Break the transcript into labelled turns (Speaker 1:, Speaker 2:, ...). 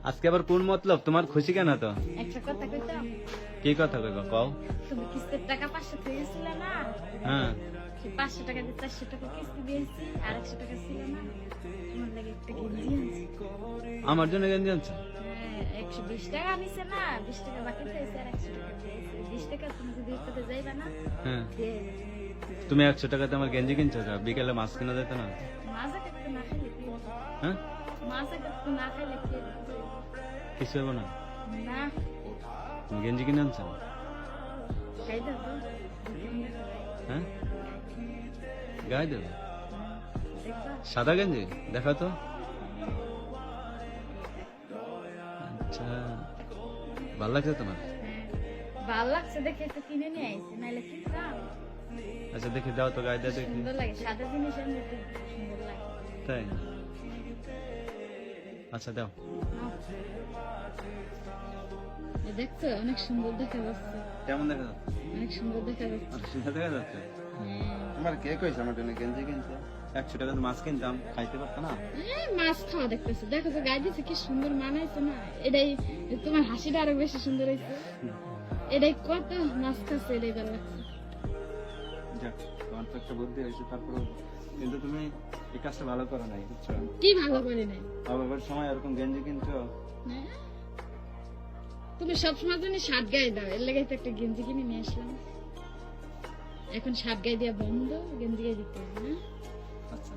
Speaker 1: আজকে আবার কোন মতলব তোমার? খুশি কেন তো?
Speaker 2: একটা কথা কইতাম,
Speaker 1: কি কথা কইবা কও?
Speaker 2: তুমি কিস্তির টাকা 500 দিয়েছিল না?
Speaker 1: হ্যাঁ,
Speaker 2: সেই 500 টাকা দিয়ে 400 টাকা কিস্তি দিয়েছি, আর 100 টাকা ছিল না? তোমার লাগে একটা গেঞ্জি আনছি।
Speaker 1: আমার জন্য গেঞ্জি আনছো?
Speaker 2: হ্যাঁ, 120 টাকা নিছে না, 20 টাকা বাকি পেয়েছে আর 100 টাকা দিয়েছে। 20 টাকা তুমি যদি একসাথে যাইবা না,
Speaker 1: হ্যাঁ,
Speaker 2: দিয়ে
Speaker 1: তুমি 100 টাকাতে আমার গেঞ্জি কিনছো? বিকেলে মাছ কিনা যেত না?
Speaker 2: মাজা কাটতে না খাইলে কি হবে?
Speaker 1: হ্যাঁ,
Speaker 2: মাজা কাটতে না খাইলে কি হবে?
Speaker 1: কিছু হবো না।
Speaker 2: না,
Speaker 1: তুমি গেঞ্জি কিনে আনছো?
Speaker 2: খাই দাও তো।
Speaker 1: হ্যাঁ, গায়ে দেবে?
Speaker 2: দেখবা?
Speaker 1: সাদা গেঞ্জি দেখো তো। আচ্ছা, ভালো লাগছে তোমার?
Speaker 2: ভাল লাগছে দেখে তো কিনে নিয়ে আইছি, নাইলে কিনতাম।
Speaker 1: আচ্ছা দেখি দাও তো, গায়ে দাও দেখি।
Speaker 2: সুন্দর লাগে, সাদা জিনিস এমনিতে সুন্দর লাগে।
Speaker 1: তাই? আচ্ছা দাও।
Speaker 2: এই দেখছো, অনেক সুন্দর দেখা যাচ্ছে,
Speaker 1: কেমন দেখা যাচ্ছে?
Speaker 2: অনেক সুন্দর দেখা যাচ্ছে।
Speaker 1: সুন্দর দেখা যাচ্ছে।
Speaker 2: হ্যাঁ।
Speaker 1: তোমার কে কইছে আমার জন্য গেঞ্জি কিনছে? 100 টাকাতে মাছ কিনতাম, খাইতে পারতো না?
Speaker 2: এই মাছ খাওয়া দেখতেছো, দেখো তো গায়ে দিচ্ছে কি সুন্দর মানাইছে না? এটাই তোমার হাসিটা আরো বেশি সুন্দর হয়েছে। এটাই কত মাছ খাচ্ছে, এটাই ভালো লাগছে।
Speaker 1: যাক, তোমার তো একটা বুদ্ধি হয়েছে, তারপরে কিন্তু তুমি এই কাজটা ভালো করো নাই, বুঝছো?
Speaker 2: কি ভালো করি নাই?
Speaker 1: আবার সময় এরকম গেঞ্জি কিনছো।
Speaker 2: হ্যাঁ? তুমি সবসময় জন্য শার্ট গায়ে দাও, এর লেগে তো একটা গেঞ্জি কিনে নিয়ে আসলাম। এখন শার্ট গায়ে দেওয়া বন্ধ, গেঞ্জি গায়ে দিতে হবে না?
Speaker 1: আচ্ছা